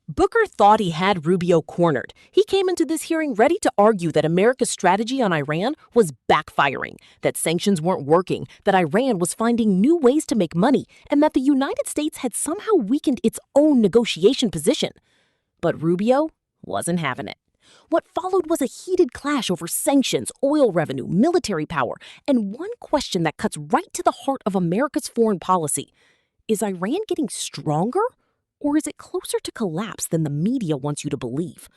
Booker thought he had Rubio cornered. He came into this hearing ready to argue that America's strategy on Iran was backfiring, that sanctions weren't working, that Iran was finding new ways to make money, and that the United States had somehow weakened its own negotiation position. But Rubio wasn't having it. What followed was a heated clash over sanctions, oil revenue, military power, and one question that cuts right to the heart of America's foreign policy. Is Iran getting stronger? Or is it closer to collapse than the media wants you to believe?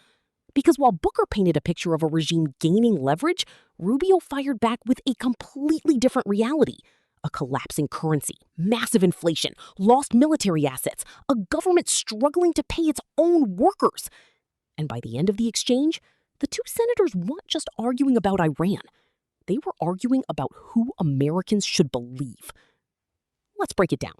Because while Booker painted a picture of a regime gaining leverage, Rubio fired back with a completely different reality. A collapsing currency, massive inflation, lost military assets, a government struggling to pay its own workers. And by the end of the exchange, the two senators weren't just arguing about Iran. They were arguing about who Americans should believe. Let's break it down.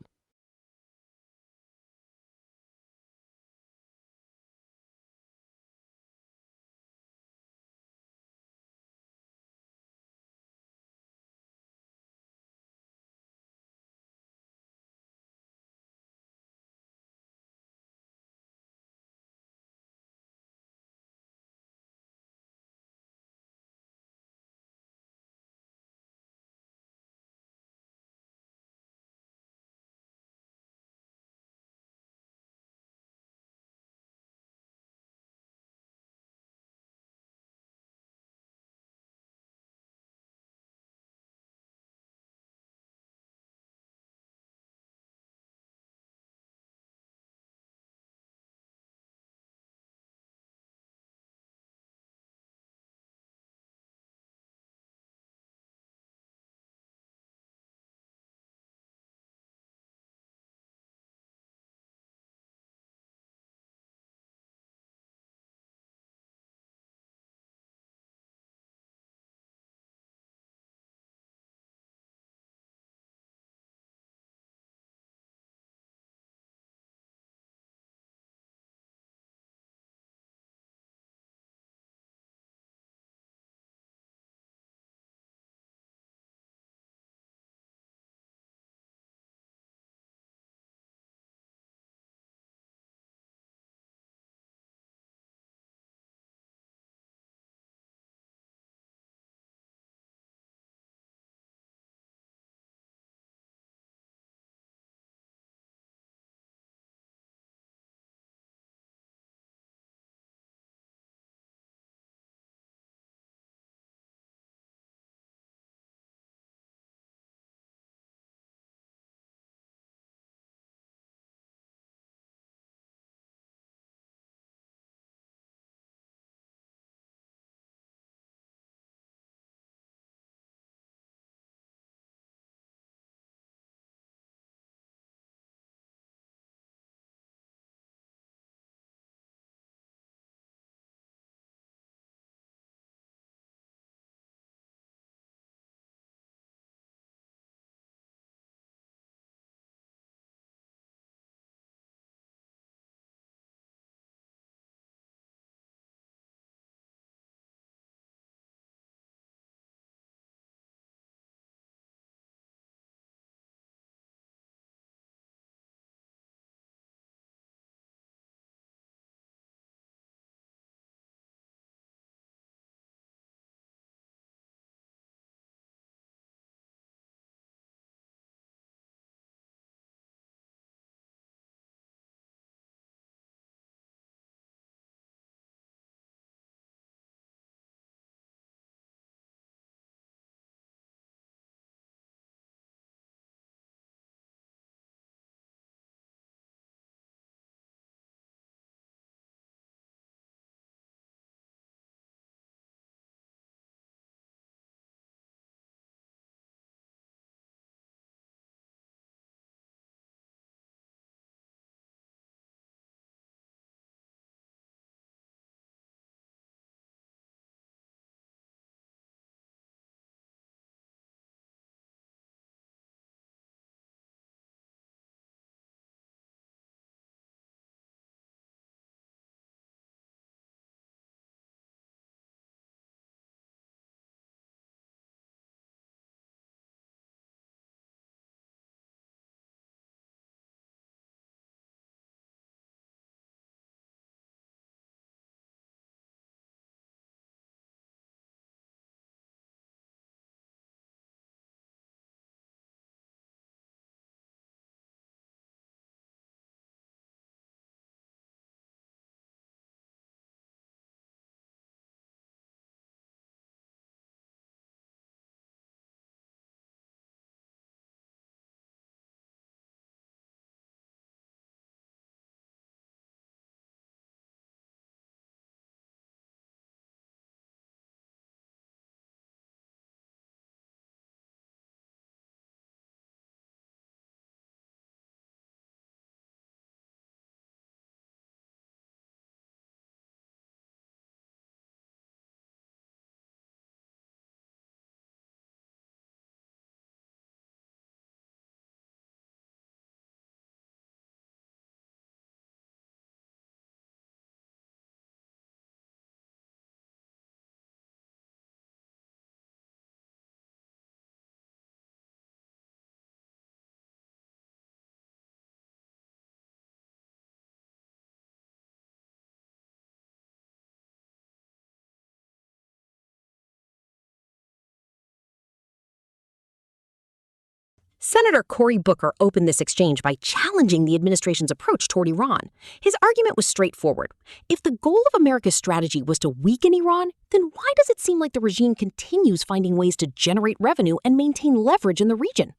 Senator Cory Booker opened this exchange by challenging the administration's approach toward Iran. His argument was straightforward. If the goal of America's strategy was to weaken Iran, then why does it seem like the regime continues finding ways to generate revenue and maintain leverage in the region?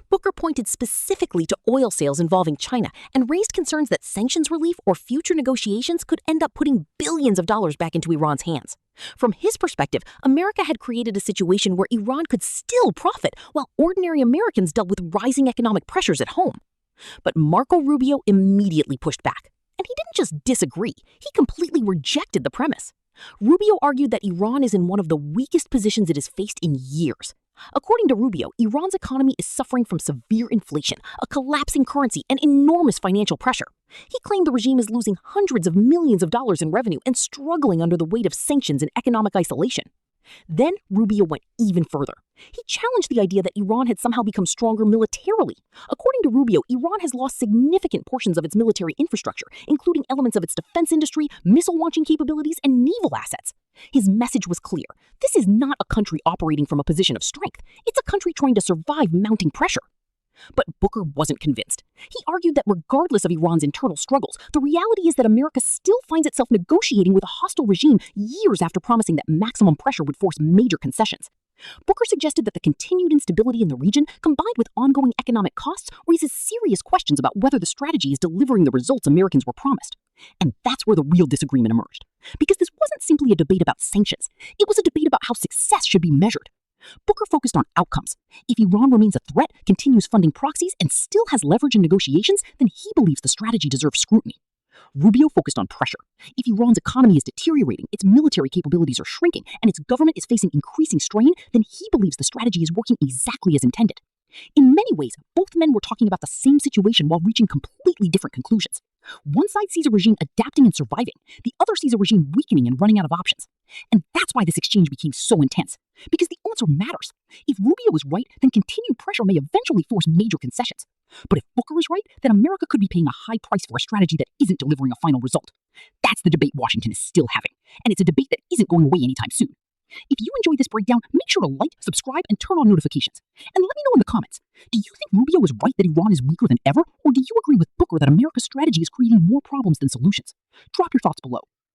Booker pointed specifically to oil sales involving China and raised concerns that sanctions relief or future negotiations could end up putting billions of dollars back into Iran's hands. From his perspective, America had created a situation where Iran could still profit while ordinary Americans dealt with rising economic pressures at home. But Marco Rubio immediately pushed back. And he didn't just disagree, he completely rejected the premise. Rubio argued that Iran is in one of the weakest positions it has faced in years. According to Rubio, Iran's economy is suffering from severe inflation, a collapsing currency, and enormous financial pressure. He claimed the regime is losing hundreds of millions of dollars in revenue and struggling under the weight of sanctions and economic isolation. Then Rubio went even further. He challenged the idea that Iran had somehow become stronger militarily. According to Rubio, Iran has lost significant portions of its military infrastructure, including elements of its defense industry, missile launching capabilities, and naval assets. His message was clear. This is not a country operating from a position of strength. It's a country trying to survive mounting pressure. But Booker wasn't convinced. He argued that regardless of Iran's internal struggles, the reality is that America still finds itself negotiating with a hostile regime years after promising that maximum pressure would force major concessions. Booker suggested that the continued instability in the region, combined with ongoing economic costs, raises serious questions about whether the strategy is delivering the results Americans were promised. And that's where the real disagreement emerged. Because this wasn't simply a debate about sanctions. It was a debate about how success should be measured. Booker focused on outcomes. If Iran remains a threat, continues funding proxies, and still has leverage in negotiations, then he believes the strategy deserves scrutiny. Rubio focused on pressure. If Iran's economy is deteriorating, its military capabilities are shrinking, and its government is facing increasing strain, then he believes the strategy is working exactly as intended. In many ways, both men were talking about the same situation while reaching completely different conclusions. One side sees a regime adapting and surviving. The other sees a regime weakening and running out of options. And that's why this exchange became so intense. Because the answer matters. If Rubio is right, then continued pressure may eventually force major concessions. But if Booker is right, then America could be paying a high price for a strategy that isn't delivering a final result. That's the debate Washington is still having. And it's a debate that isn't going away anytime soon. If you enjoyed this breakdown, make sure to like, subscribe, and turn on notifications. And let me know in the comments, do you think Rubio is right that Iran is weaker than ever, or do you agree with Booker that America's strategy is creating more problems than solutions? Drop your thoughts below.